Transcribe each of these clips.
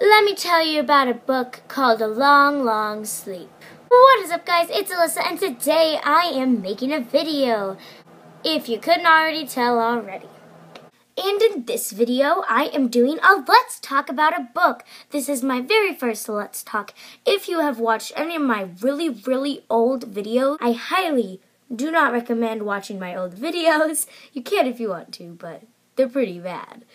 Let me tell you about a book called A Long, Long Sleep. What is up, guys? It's Alyssa, and today I am making a video, if you couldn't already tell already. And in this video, I am doing a Let's Talk about a book. This is my very first Let's Talk. If you have watched any of my really old videos, I highly do not recommend watching my old videos. You can if you want to, but they're pretty bad.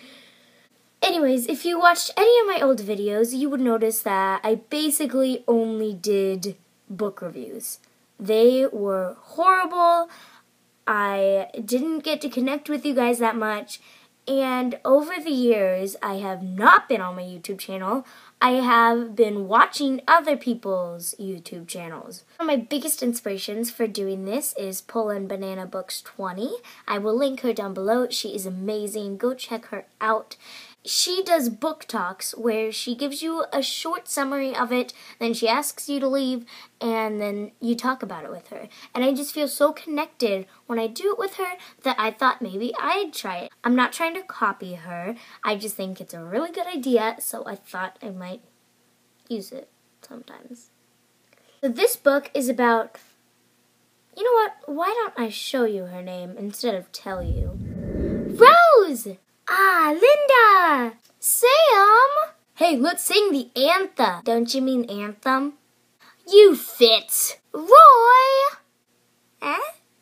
Anyways, if you watched any of my old videos, you would notice that I basically only did book reviews. They were horrible. I didn't get to connect with you guys that much. And over the years, I have not been on my YouTube channel. I have been watching other people's YouTube channels. One of my biggest inspirations for doing this is Pullin Banana Books 20. I will link her down below. She is amazing. Go check her out. She does book talks where she gives you a short summary of it, then she asks you to leave, and then you talk about it with her. And I just feel so connected when I do it with her that I thought maybe I'd try it. I'm not trying to copy her. I just think it's a really good idea, so I thought I might use it sometimes. So this book is about, you know what, why don't I show you her name instead of tell you? Rose! Ah, Linda! Sam! Hey, let's sing the anthem. Don't you mean anthem? You Fitz! Roy!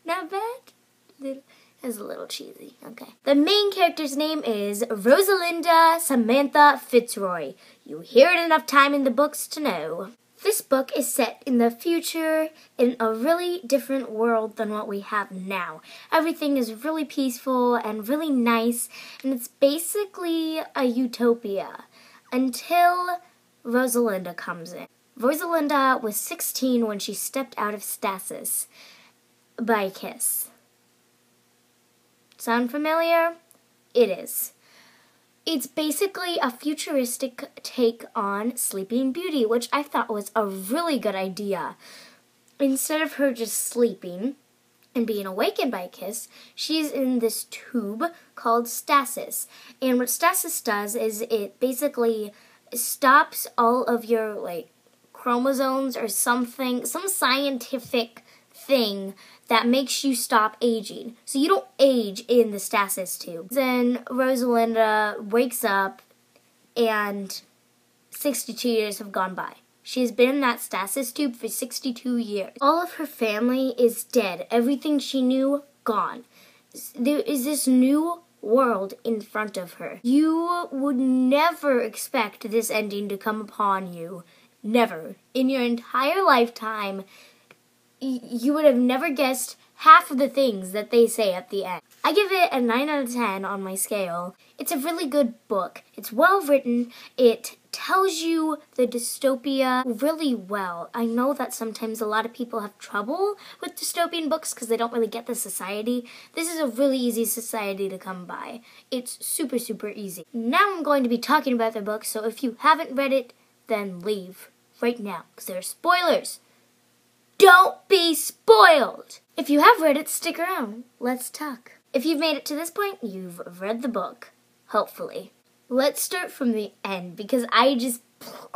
Not bad? That's a little cheesy. Okay. The main character's name is Rosalinda Samantha Fitzroy. You hear it enough time in the books to know. This book is set in the future in a really different world than what we have now. Everything is really peaceful and really nice, and it's basically a utopia until Rosalinda comes in. Rosalinda was 16 when she stepped out of stasis by a kiss. Sound familiar? It is. It's basically a futuristic take on Sleeping Beauty, which I thought was a really good idea. Instead of her just sleeping and being awakened by a kiss, she's in this tube called stasis. And what stasis does is it basically stops all of your chromosomes or something, some scientific thing that makes you stop aging. So you don't age in the stasis tube. Then Rosalinda wakes up and 62 years have gone by. She has been in that stasis tube for 62 years. All of her family is dead. Everything she knew, gone. There is this new world in front of her. You would never expect this ending to come upon you. Never. In your entire lifetime, you would have never guessed half of the things that they say at the end. I give it a 9 out of 10 on my scale. It's a really good book. It's well written. It tells you the dystopia really well. I know that sometimes a lot of people have trouble with dystopian books because they don't really get the society. This is a really easy society to come by. It's super easy. Now I'm going to be talking about the book, so if you haven't read it, then leave right now because there are spoilers. Don't be spoiled! If you have read it, stick around. Let's talk. If you've made it to this point, you've read the book. Hopefully. Let's start from the end, because I just...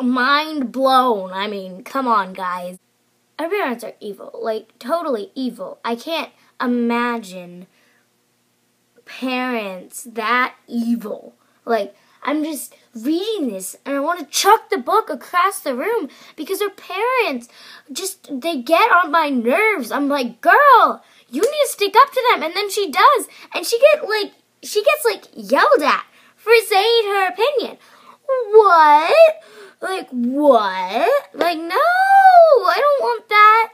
mind blown. I mean, come on, guys. Our parents are evil. Totally evil. I can't imagine parents that evil. I'm just reading this and I want to chuck the book across the room because her parents they get on my nerves. I'm like, girl, you need to stick up to them. And then she does. And she gets yelled at for saying her opinion. What? What? No, I don't want that.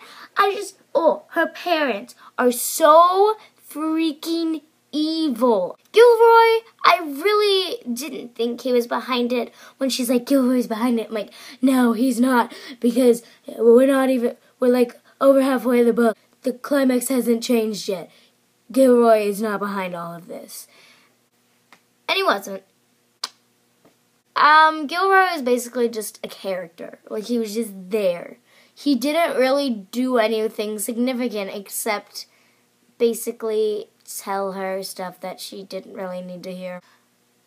Her parents are so freaking evil. Gilroy, I really didn't think he was behind it. When she's like, Gilroy's behind it, I'm like, no, he's not, because we're over halfway of the book. The climax hasn't changed yet. Gilroy is not behind all of this. And he wasn't. Gilroy is basically just a character. He was just there. He didn't really do anything significant except basically tell her stuff that she didn't really need to hear.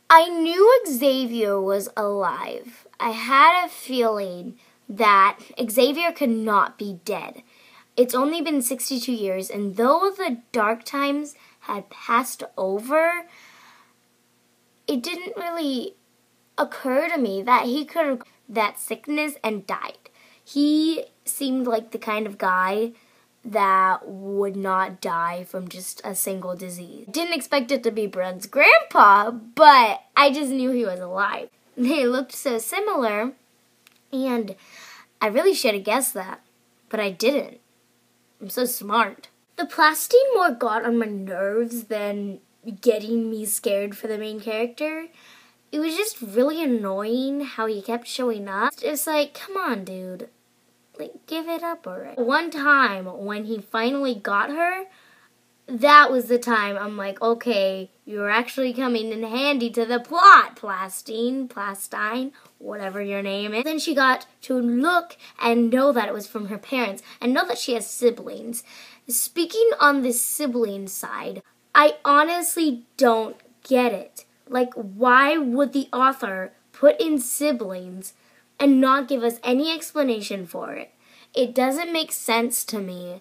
I knew Xavier was alive. I had a feeling that Xavier could not be dead. It's only been 62 years, and though the dark times had passed over, it didn't really occur to me that he could have that sickness and died. He seemed like the kind of guy that would not die from just a single disease. Didn't expect it to be Brent's grandpa, but I just knew he was alive. They looked so similar, and I really should have guessed that, but I didn't. I'm so smart. The plastine more got on my nerves than getting me scared for the main character. It was just really annoying how he kept showing up. It's like, come on, dude. Like, give it up already. One time when he finally got her, that was the time I'm like, okay, you're actually coming in handy to the plot, Plastine, whatever your name is. Then she got to look and know that it was from her parents and know that she has siblings. Speaking on the sibling side, I honestly don't get it. Like, why would the author put in siblings and not give us any explanation for it? It doesn't make sense to me.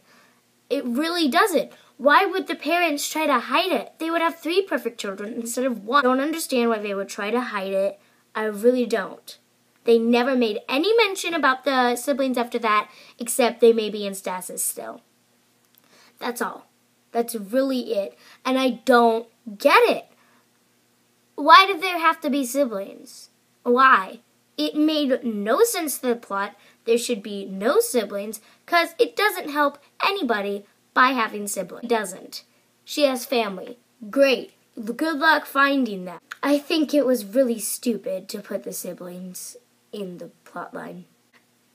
It really doesn't. Why would the parents try to hide it? They would have 3 perfect children instead of 1. I don't understand why they would try to hide it. I really don't. They never made any mention about the siblings after that, except they may be in stasis still. That's all. That's really it. And I don't get it. Why did there have to be siblings? Why? It made no sense to the plot. There should be no siblings, because it doesn't help anybody by having siblings. It doesn't. She has family. Great. Good luck finding them. I think it was really stupid to put the siblings in the plot line.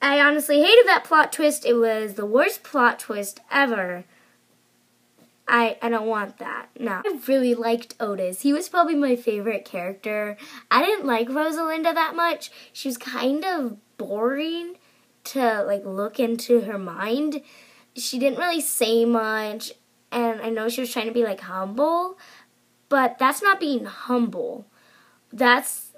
I honestly hated that plot twist. It was the worst plot twist ever. I don't want that. No. I really liked Otis. He was probably my favorite character. I didn't like Rosalinda that much. She was kind of boring to look into her mind. She didn't really say much, and I know she was trying to be humble, but that's not being humble. That's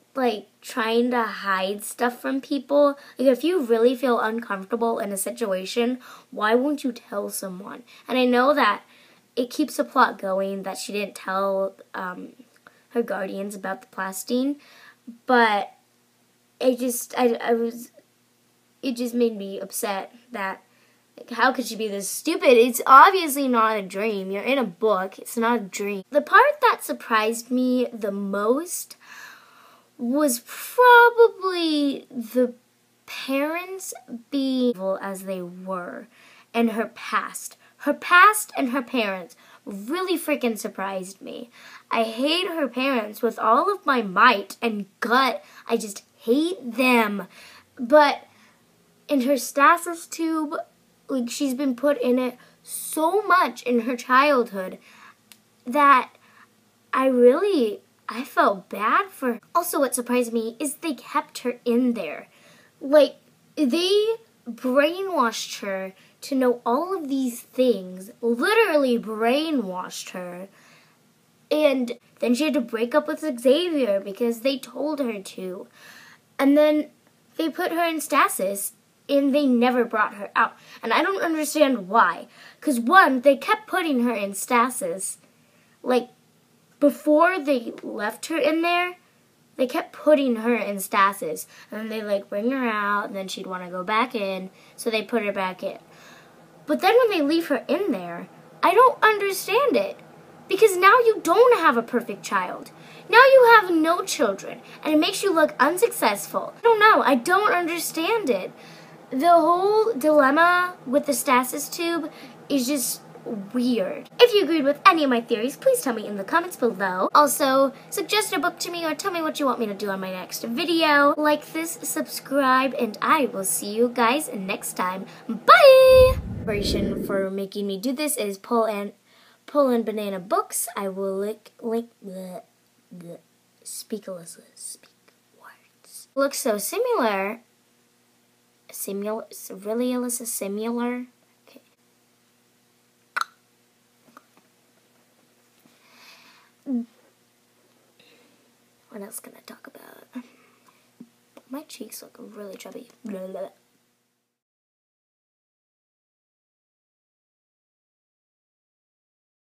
trying to hide stuff from people. If you really feel uncomfortable in a situation, why won't you tell someone? And I know that it keeps the plot going that she didn't tell her guardians about the plastine, but it just made me upset that how could she be this stupid? It's obviously not a dream. You're in a book. It's not a dream. The part that surprised me the most was probably the parents being evil as they were, and her past. Her past and her parents really freaking surprised me. I hate her parents with all of my might and gut. I just hate them. But in her stasis tube, she's been put in it so much in her childhood that I felt bad for her. Also, what surprised me is they kept her in there. They brainwashed her to know all of these things, literally brainwashed her. And then she had to break up with Xavier because they told her to. And then they put her in stasis, and they never brought her out. And I don't understand why. Because one, they kept putting her in stasis. Before they left her in there, they kept putting her in stasis. And then they bring her out, and then she'd want to go back in, so they put her back in. But then when they leave her in there, I don't understand it. Because now you don't have a perfect child. Now you have no children, and it makes you look unsuccessful. I don't know. I don't understand it. The whole dilemma with the stasis tube is just weird. If you agreed with any of my theories, please tell me in the comments below. Also, suggest a book to me or tell me what you want me to do on my next video. Like this, subscribe, and I will see you guys next time. Bye! Inspiration for making me do this is Pull and Banana Books. I will link speak, Alyssa, speak words. Looks so similar. Really, Alyssa, similar? Okay. What else can I talk about? My cheeks look really chubby. Blah, blah, blah.